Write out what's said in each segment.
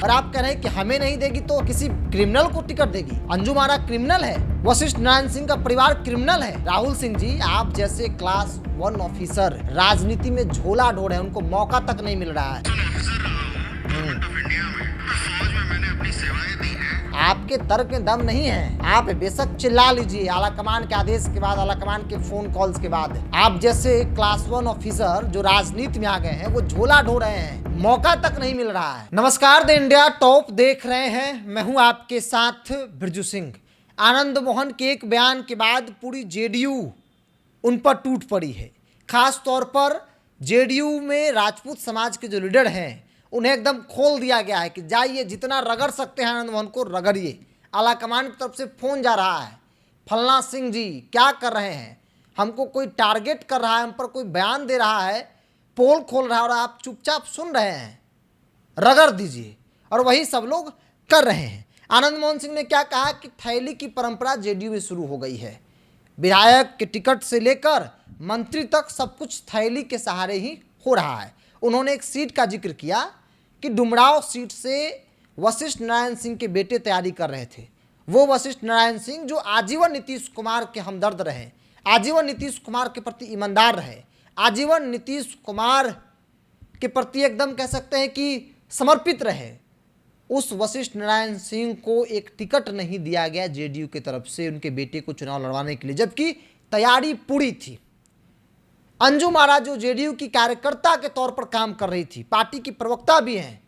और आप कह रहे हैं कि हमें नहीं देगी तो किसी क्रिमिनल को टिकट देगी। अंजुम आरा क्रिमिनल है, वशिष्ठ नारायण सिंह का परिवार क्रिमिनल है। राहुल सिंह जी, आप जैसे क्लास 1 ऑफिसर राजनीति में झोला ढोर है, उनको मौका तक नहीं मिल रहा है। आपके तर्क में दम नहीं है। आप बेशक चिल्ला लीजिए आला कमान के आदेश के बाद, आला कमान के फोन कॉल्स के बाद। आप जैसे क्लास 1 ऑफिसर जो राजनीति में आ गए हैं, वो झोला ढो रहे हैं, मौका तक नहीं मिल रहा है। नमस्कार, द इंडिया टॉप देख रहे हैं, मैं हूं आपके साथ बिरजू सिंह। आनंद मोहन के एक बयान के बाद पूरी जेडीयू उन पर टूट पड़ी है। खास तौर पर जेडीयू में राजपूत समाज के जो लीडर हैं, उन्हें एकदम खोल दिया गया है कि जाइए, जितना रगड़ सकते हैं आनंद मोहन को रगड़िए। आला कमान की तरफ से फोन जा रहा है, फलना सिंह जी क्या कर रहे हैं, हमको कोई टारगेट कर रहा है, हम पर कोई बयान दे रहा है, पोल खोल रहा है और आप चुपचाप सुन रहे हैं, रगड़ दीजिए। और वही सब लोग कर रहे हैं। आनंद मोहन सिंह ने क्या कहा कि थैली की परंपरा जेडीयू में शुरू हो गई है। विधायक के टिकट से लेकर मंत्री तक सब कुछ थैली के सहारे ही हो रहा है। उन्होंने एक सीट का जिक्र किया कि डुमराव सीट से वशिष्ठ नारायण सिंह के बेटे तैयारी कर रहे थे। वो वशिष्ठ नारायण सिंह जो आजीवन नीतीश कुमार के हमदर्द रहे, आजीवन नीतीश कुमार के प्रति ईमानदार रहे, आजीवन नीतीश कुमार के प्रति एकदम कह सकते हैं कि समर्पित रहे, उस वशिष्ठ नारायण सिंह को एक टिकट नहीं दिया गया जेडीयू की तरफ से उनके बेटे को चुनाव लड़वाने के लिए, जबकि तैयारी पूरी थी। अंजुम आरा जो जेडीयू की कार्यकर्ता के तौर पर काम कर रही थी, पार्टी की प्रवक्ता भी हैं,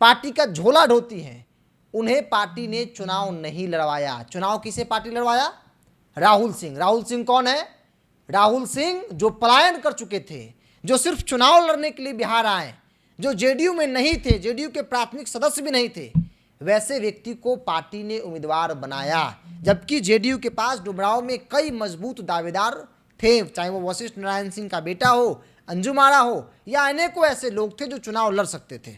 पार्टी का झोला ढोती हैं, उन्हें पार्टी ने चुनाव नहीं लड़वाया। चुनाव किसे पार्टी लड़वाया? राहुल सिंह। राहुल सिंह कौन है? राहुल सिंह जो पलायन कर चुके थे, जो सिर्फ चुनाव लड़ने के लिए बिहार आए, जो जेडीयू में नहीं थे, जेडीयू के प्राथमिक सदस्य भी नहीं थे, वैसे व्यक्ति को पार्टी ने उम्मीदवार बनाया। जबकि जेडीयू के पास डुमराव में कई मजबूत दावेदार थे, चाहे वो वशिष्ठ नारायण सिंह का बेटा हो, अंजुम आरा हो, या अनेकों ऐसे लोग थे जो चुनाव लड़ सकते थे।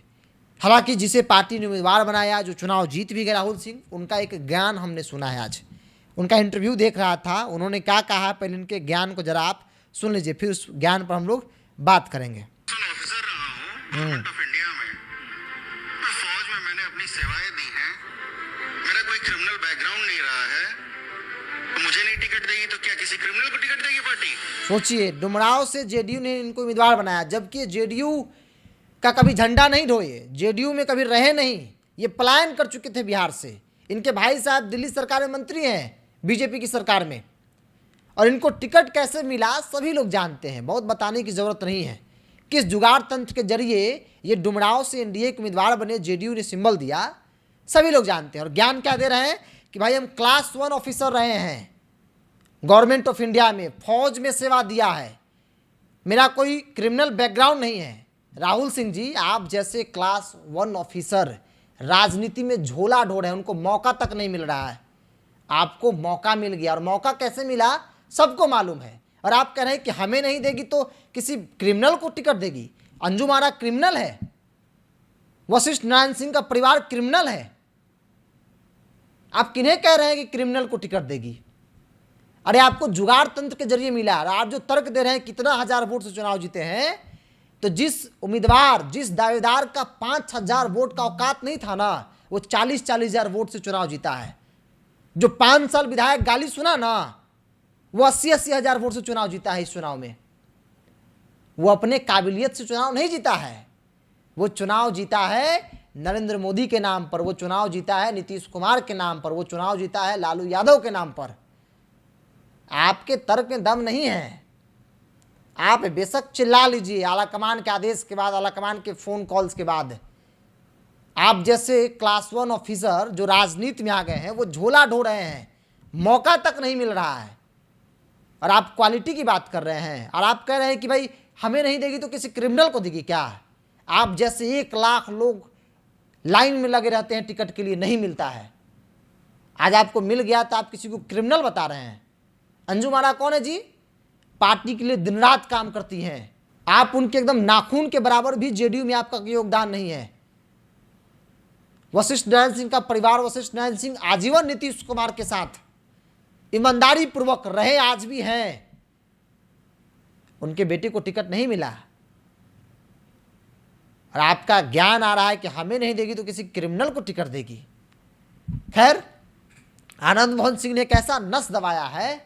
हालांकि जिसे पार्टी ने उम्मीदवार बनाया, जो चुनाव जीत भी गए राहुल सिंह, उनका एक ज्ञान हमने सुना है। आज उनका इंटरव्यू देख रहा था, उन्होंने क्या कहा, पहले उनके ज्ञान को जरा आप सुन लीजिए, फिर उस ज्ञान पर हम लोग बात करेंगे। ऑफिसर रहा हूं ऑफ इंडिया में, तो फौज में मैंने अपनी सेवाएं दी हैं, मेरा कोई क्रिमिनल बैकग्राउंड नहीं रहा है, तो मुझे नहीं टिकट देगी तो क्या किसी क्रिमिनल को टिकट देगी पार्टी? सोचिए, डुमराव से जेडीयू ने इनको उम्मीदवार बनाया, जबकि जेडीयू का कभी झंडा नहीं ढोए, जेडीयू में कभी रहे नहीं, ये पलायन कर चुके थे बिहार से। इनके भाई साहब दिल्ली सरकार में मंत्री हैं, बीजेपी की सरकार में, और इनको टिकट कैसे मिला सभी लोग जानते हैं, बहुत बताने की जरूरत नहीं है। किस जुगाड़ तंत्र के जरिए ये डुमराव से एनडीए के उम्मीदवार बने, जेडीयू ने सिंबल दिया, सभी लोग जानते हैं। और ज्ञान क्या दे रहे हैं कि भाई हम क्लास 1 ऑफिसर रहे हैं, गवर्नमेंट ऑफ इंडिया में, फौज में सेवा दिया है, मेरा कोई क्रिमिनल बैकग्राउंड नहीं है। राहुल सिंह जी, आप जैसे क्लास 1 ऑफिसर राजनीति में झोला ढो रहे हैं, उनको मौका तक नहीं मिल रहा है। आपको मौका मिल गया, और मौका कैसे मिला सबको मालूम है। और आप कह रहे हैं कि हमें नहीं देगी तो किसी क्रिमिनल को टिकट देगी। अंजुम आरा क्रिमिनल है, वशिष्ठ नारायण सिंह का परिवार क्रिमिनल है, आप किन्हें कह रहे हैं कि क्रिमिनल को टिकट देगी? अरे आपको जुगाड़ तंत्र के जरिए मिला। और आप जो तर्क दे रहे हैं कितना हजार वोट से चुनाव जीते हैं, तो जिस उम्मीदवार, जिस दावेदार का 5,000 वोट का औकात नहीं था ना, वो 40-40 हजार वोट से चुनाव जीता है। जो 5 साल विधायक गाली सुना ना, वो 80-80 हजार वोट से चुनाव जीता है। इस चुनाव में वो अपने काबिलियत से चुनाव नहीं जीता है, वो चुनाव जीता है नरेंद्र मोदी के नाम पर, वो चुनाव जीता है नीतीश कुमार के नाम पर, वो चुनाव जीता है लालू यादव के नाम पर। आपके तर्क में दम नहीं है। आप बेशक चिल्ला लीजिए आला कमान के आदेश के बाद, आला कमान के फोन कॉल्स के बाद। आप जैसे क्लास 1 ऑफिसर जो राजनीति में आ गए हैं, वो झोला ढो रहे हैं, मौका तक नहीं मिल रहा है। और आप क्वालिटी की बात कर रहे हैं, और आप कह रहे हैं कि भाई हमें नहीं देगी तो किसी क्रिमिनल को देगी क्या? आप जैसे 1 लाख लोग लाइन में लगे रहते हैं टिकट के लिए, नहीं मिलता है। आज आपको मिल गया तो आप किसी को क्रिमिनल बता रहे हैं। अंजुम आरा कौन है जी? पार्टी के लिए दिन रात काम करती हैं। आप उनके एकदम नाखून के बराबर भी जेडीयू में आपका योगदान नहीं है। वशिष्ठ नारायण सिंह का परिवार, वशिष्ठ नारायण सिंह आजीवन नीतीश कुमार के साथ ईमानदारी पूर्वक रहे, आज भी हैं। उनके बेटे को टिकट नहीं मिला। और आपका ज्ञान आ रहा है कि हमें नहीं देगी तो किसी क्रिमिनल को टिकट देगी। खैर, आनंद मोहन सिंह ने एक ऐसा नस दबाया है,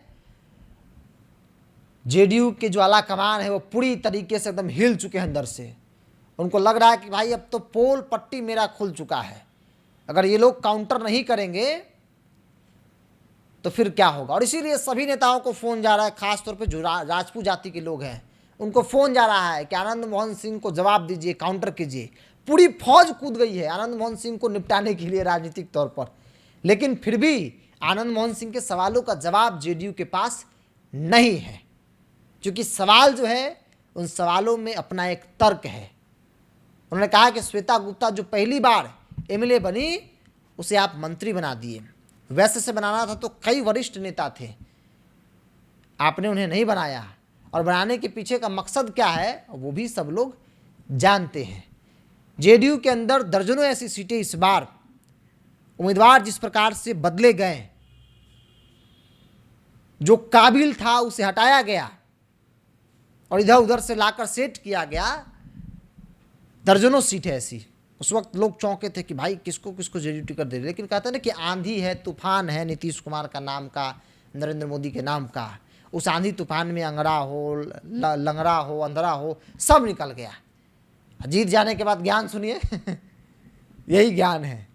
जेडीयू के जो आला कमान है वो पूरी तरीके से एकदम हिल चुके हैं अंदर से। उनको लग रहा है कि भाई अब तो पोल पट्टी मेरा खुल चुका है, अगर ये लोग काउंटर नहीं करेंगे तो फिर क्या होगा। और इसीलिए सभी नेताओं को फ़ोन जा रहा है, खासतौर पे जो राजपूत जाति के लोग हैं उनको फ़ोन जा रहा है कि आनंद मोहन सिंह को जवाब दीजिए, काउंटर कीजिए। पूरी फौज कूद गई है आनंद मोहन सिंह को निपटाने के लिए राजनीतिक तौर पर, लेकिन फिर भी आनंद मोहन सिंह के सवालों का जवाब जेडीयू के पास नहीं है, क्योंकि सवाल जो है उन सवालों में अपना एक तर्क है। उन्होंने कहा कि श्वेता गुप्ता जो पहली बार एमएलए बनी उसे आप मंत्री बना दिए, वैसे से बनाना था तो कई वरिष्ठ नेता थे, आपने उन्हें नहीं बनाया, और बनाने के पीछे का मकसद क्या है वो भी सब लोग जानते हैं। जेडीयू के अंदर दर्जनों ऐसी सीटें इस बार उम्मीदवार जिस प्रकार से बदले गए, जो काबिल था उसे हटाया गया और इधर उधर से लाकर सेट किया गया। दर्जनों सीटें ऐसी, उस वक्त लोग चौंके थे कि भाई किसको किसको जेडीयू टिकट दे रहे, लेकिन कहते हैं ना कि आंधी है तूफान है, नीतीश कुमार का नाम का, नरेंद्र मोदी के नाम का, उस आंधी तूफान में अंगड़ा हो, लंगड़ा हो, अंधरा हो, सब निकल गया। जीत जाने के बाद ज्ञान सुनिए यही ज्ञान है,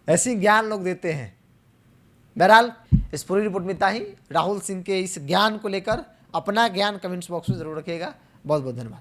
ऐसी ज्ञान लोग देते हैं। बहरहाल इस पूरी रिपोर्ट में इतना ही। राहुल सिंह के इस ज्ञान को लेकर अपना ज्ञान कमेंट्स बॉक्स में जरूर रखिएगा। बहुत बहुत धन्यवाद।